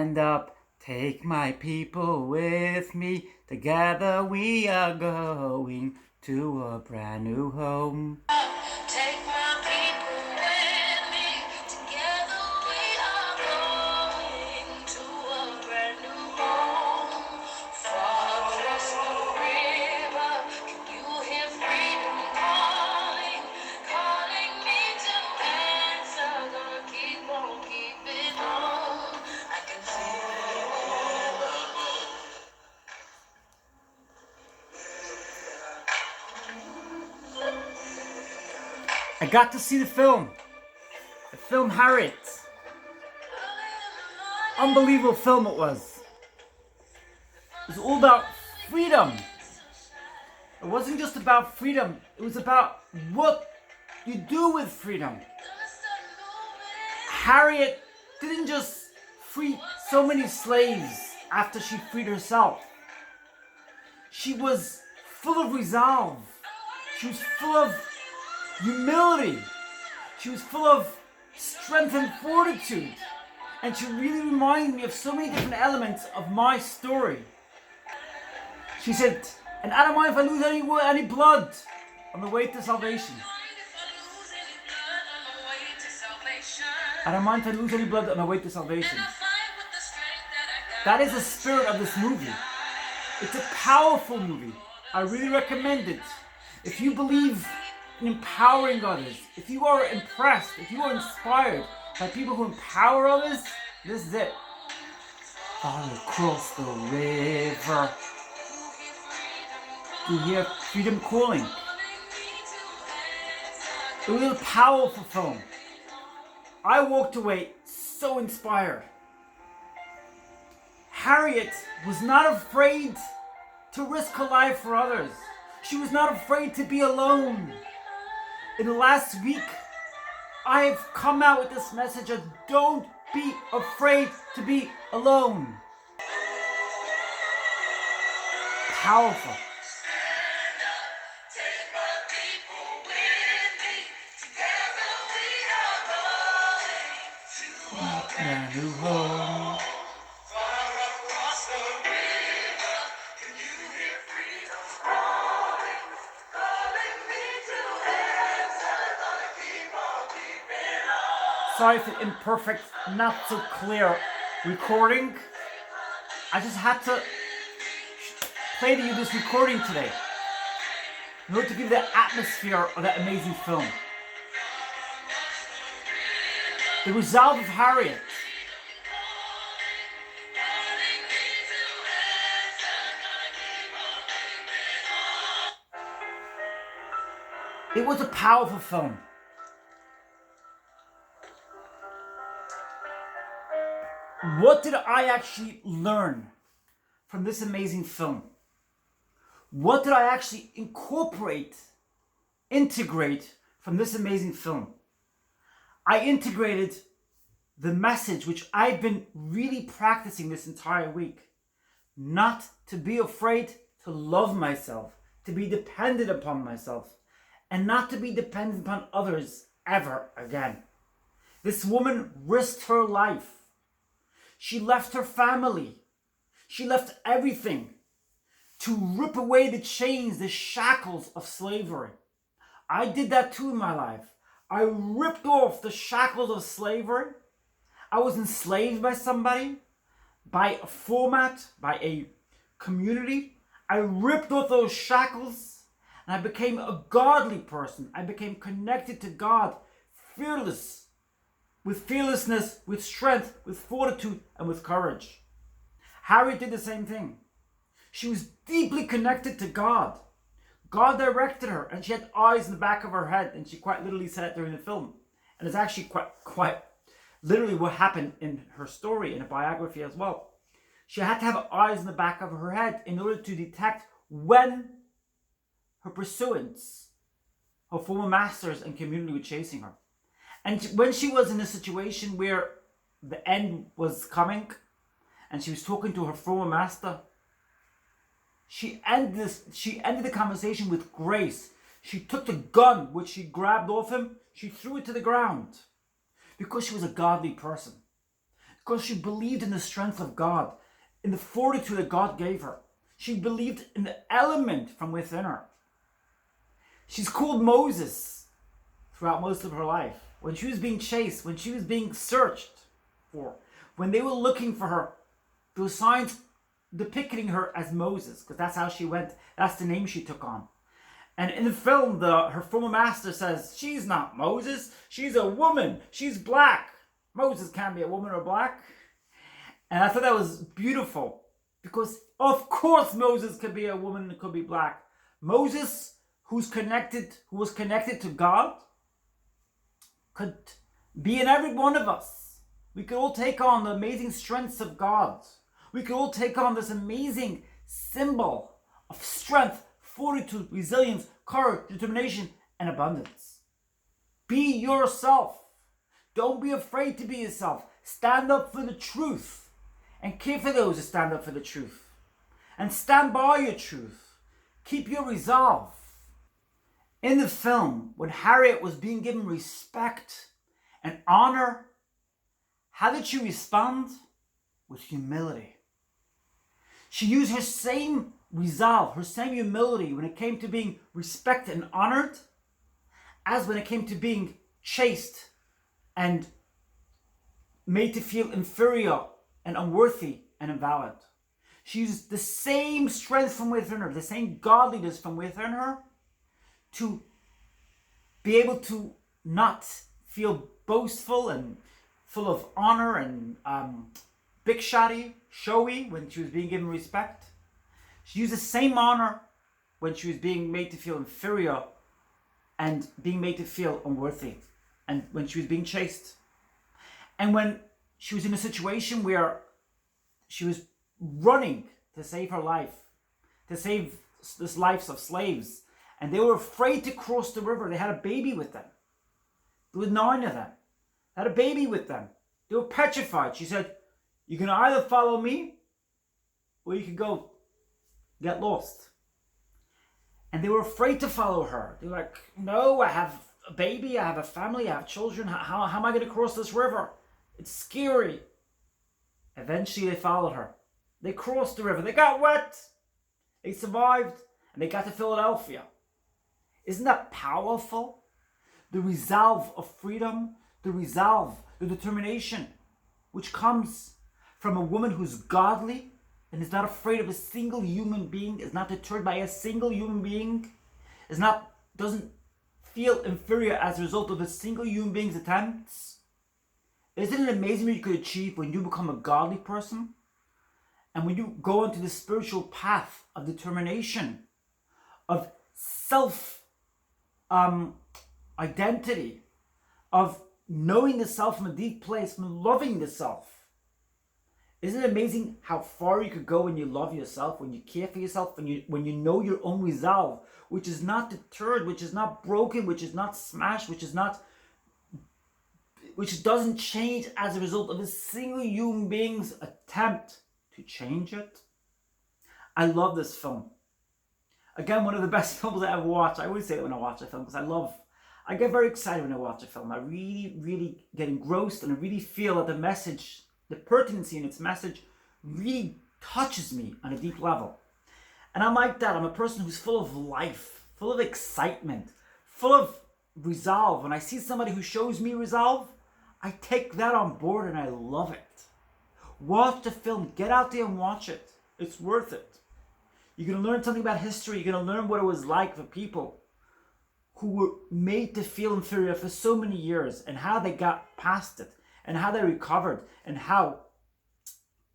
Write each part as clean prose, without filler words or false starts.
stand up, take my people with me. Together we are going to a brand new home. Take my people with me. Together we are going to a brand new home. Far across the river, can you hear freedom calling? Calling me to answer. Gonna keep on keeping on. I can feel it. I got to see the film Harriet. Unbelievable film it was. It was all about freedom. It wasn't just about freedom, it was about what you do with freedom. Harriet didn't just free so many slaves after she freed herself. She was full of resolve. She was full of humility. She was full of strength and fortitude. And she really reminded me of so many different elements of my story. She said, and I don't mind if I lose any blood on the way to salvation. I don't mind if I lose any blood on my way to salvation. That is the spirit of this movie. It's a powerful movie. I really recommend it. If you believe in empowering others, if you are impressed, if you are inspired by people who empower others, this is it. All across the river. You hear freedom calling. It was a powerful film. I walked away so inspired. Harriet was not afraid to risk her life for others. She was not afraid to be alone. In the last week, I have come out with this message of don't be afraid to be alone. Powerful. Brand new home. Sorry for the imperfect, not so clear recording. I just had to play to you this recording today in order to give the atmosphere of that amazing film. The resolve of Harriet. It was a powerful film. What did I actually learn from this amazing film? What did I actually integrate from this amazing film? I integrated the message which I've been really practicing this entire week. Not to be afraid to love myself, to be dependent upon myself, and not to be dependent upon others ever again. This woman risked her life. She left her family. She left everything to rip away the chains, the shackles of slavery. I did that too in my life. I ripped off the shackles of slavery. I was enslaved by somebody, by a format, by a community. I ripped off those shackles and I became a godly person. I became connected to God, fearless, with fearlessness, with strength, with fortitude, and with courage. Harriet did the same thing. She was deeply connected to God. God directed her, and she had eyes in the back of her head, and she quite literally said it during the film. And it's actually quite literally what happened in her story, in a biography as well. She had to have eyes in the back of her head in order to detect when her pursuants, her former masters and community were chasing her. And when she was in a situation where the end was coming, and she was talking to her former master, she ended the conversation with grace. She took the gun which she grabbed off him, she threw it to the ground, because she was a godly person. because she believed in the strength of God, in the fortitude that God gave her. She believed in the element from within her. She's called Moses throughout most of her life. When she was being chased, when she was being searched for, when they were looking for her, there were signs depicting her as Moses, because that's how she went. That's the name she took on. And in the film, her former master says, she's not Moses, she's a woman, she's black. Moses can't be a woman or black. And I thought that was beautiful, because of course Moses could be a woman and could be black. Moses, who was connected to God, could be in every one of us. We could all take on the amazing strengths of God. We could all take on this amazing symbol of strength, fortitude, resilience, courage, determination, and abundance. Be yourself. Don't be afraid to be yourself. Stand up for the truth and care for those who stand up for the truth. And stand by your truth. Keep your resolve. In the film, when Harriet was being given respect and honor, how did she respond? With humility. She used her same resolve, her same humility when it came to being respected and honored, as when it came to being chased and made to feel inferior and unworthy and invalid. She used the same strength from within her, the same godliness from within her, to be able to not feel boastful and full of honor and big shotty, showy when she was being given respect. She used the same honor when she was being made to feel inferior and being made to feel unworthy, and when she was being chased. And when she was in a situation where she was running to save her life, to save the lives of slaves, and they were afraid to cross the river. They had a baby with them. There were 9 of them. They had a baby with them. They were petrified. She said, you can either follow me or you can go get lost. And they were afraid to follow her. They were like, no, I have a baby, I have a family, I have children. How am I going to cross this river? It's scary. Eventually they followed her. They crossed the river. They got wet. They survived. And they got to Philadelphia. Isn't that powerful? The resolve of freedom, the resolve, the determination, which comes from a woman who's godly and is not afraid of a single human being, is not deterred by a single human being, doesn't feel inferior as a result of a single human being's attempts. Isn't it amazing what you could achieve when you become a godly person? And when you go into the spiritual path of determination, of self identity, of knowing the self from a deep place, from loving the self. Isn't it amazing how far you could go when you love yourself, when you care for yourself, when you know your own resolve, which is not deterred, which is not broken, which is not smashed, which doesn't change as a result of a single human being's attempt to change it? I love this film. Again, one of the best films I ever watched. I always say it when I watch a film because I get very excited when I watch a film. I really, really get engrossed, and I really feel that the message, the pertinency in its message really touches me on a deep level. And I'm like that. I'm a person who's full of life, full of excitement, full of resolve. When I see somebody who shows me resolve, I take that on board and I love it. Watch the film. Get out there and watch it. It's worth it. You're going to learn something about history. You're going to learn what it was like for people who were made to feel inferior for so many years, and how they got past it, and how they recovered, and how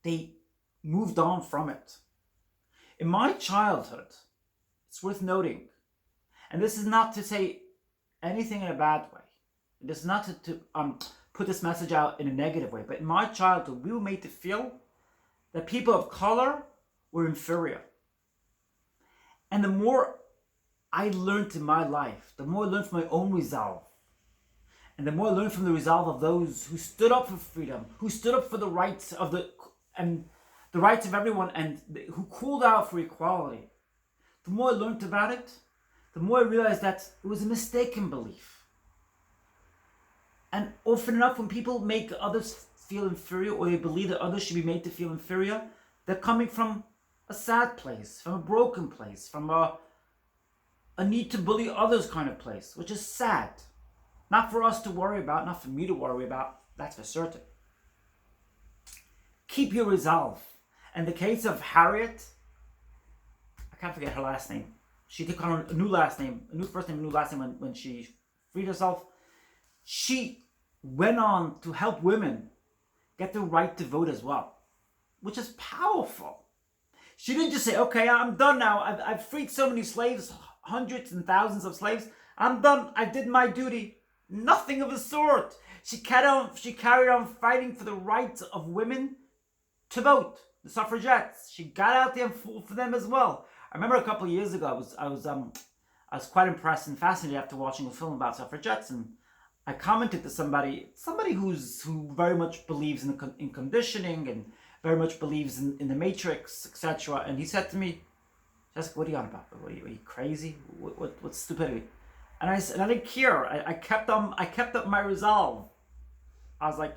they moved on from it. In my childhood, it's worth noting, and this is not to say anything in a bad way. This is not to put this message out in a negative way, but in my childhood, we were made to feel that people of color were inferior. And the more I learned in my life, the more I learned from my own resolve, and the more I learned from the resolve of those who stood up for freedom, who stood up for the rights of the rights of everyone, and who called out for equality, the more I learned about it, the more I realized that it was a mistaken belief. And often enough, when people make others feel inferior, or they believe that others should be made to feel inferior, they're coming from a sad place, from a broken place, from a need to bully others kind of place, which is sad. Not for us to worry about, not for me to worry about, that's for certain. Keep your resolve. In the case of Harriet, I can't forget her last name. She took on a new last name, a new first name, a new last name when she freed herself. She went on to help women get the right to vote as well, which is powerful. She didn't just say, okay, I'm done now. I've freed so many slaves, hundreds and thousands of slaves. I'm done. I did my duty. Nothing of the sort. She carried on fighting for the rights of women to vote, the suffragettes. She got out there and fought for them as well. I remember a couple of years ago, I was quite impressed and fascinated after watching a film about suffragettes, and I commented to somebody who very much believes in conditioning and very much believes in the Matrix, etc. And he said to me, Jessica, what are you on about? Are you crazy? What's stupidity? And I said, I didn't care. I kept up my resolve. I was like,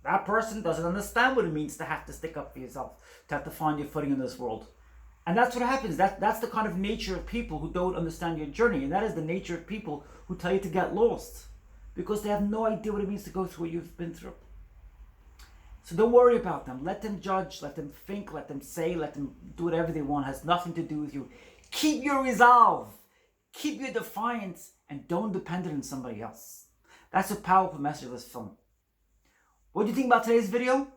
that person doesn't understand what it means to have to stick up for yourself, to have to find your footing in this world. And that's what happens. That's the kind of nature of people who don't understand your journey. And that is the nature of people who tell you to get lost, because they have no idea what it means to go through what you've been through. So don't worry about them. Let them judge, let them think, let them say, let them do whatever they want. It has nothing to do with you. Keep your resolve. Keep your defiance, and don't depend on somebody else. That's a powerful message of this film. What do you think about today's video?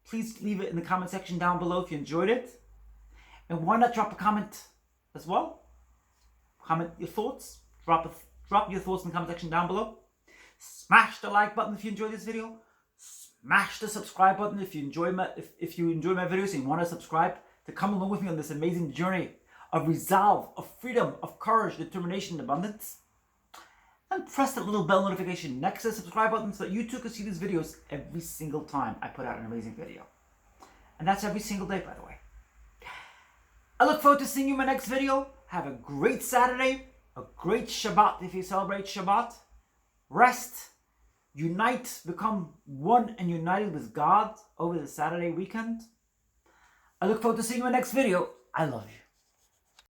Please leave it in the comment section down below if you enjoyed it. And why not drop a comment as well? Comment your thoughts. Drop your thoughts in the comment section down below. Smash the like button if you enjoyed this video. Smash the subscribe button if you enjoy my videos and you want to subscribe to come along with me on this amazing journey of resolve, of freedom, of courage, determination, and abundance. And press that little bell notification next to the subscribe button so that you too can see these videos every single time I put out an amazing video. And that's every single day, by the way. I look forward to seeing you in my next video. Have a great Saturday, a great Shabbat if you celebrate Shabbat. Rest, unite, become one and united with God over the Saturday weekend. I look forward to seeing you in my next video. I love you.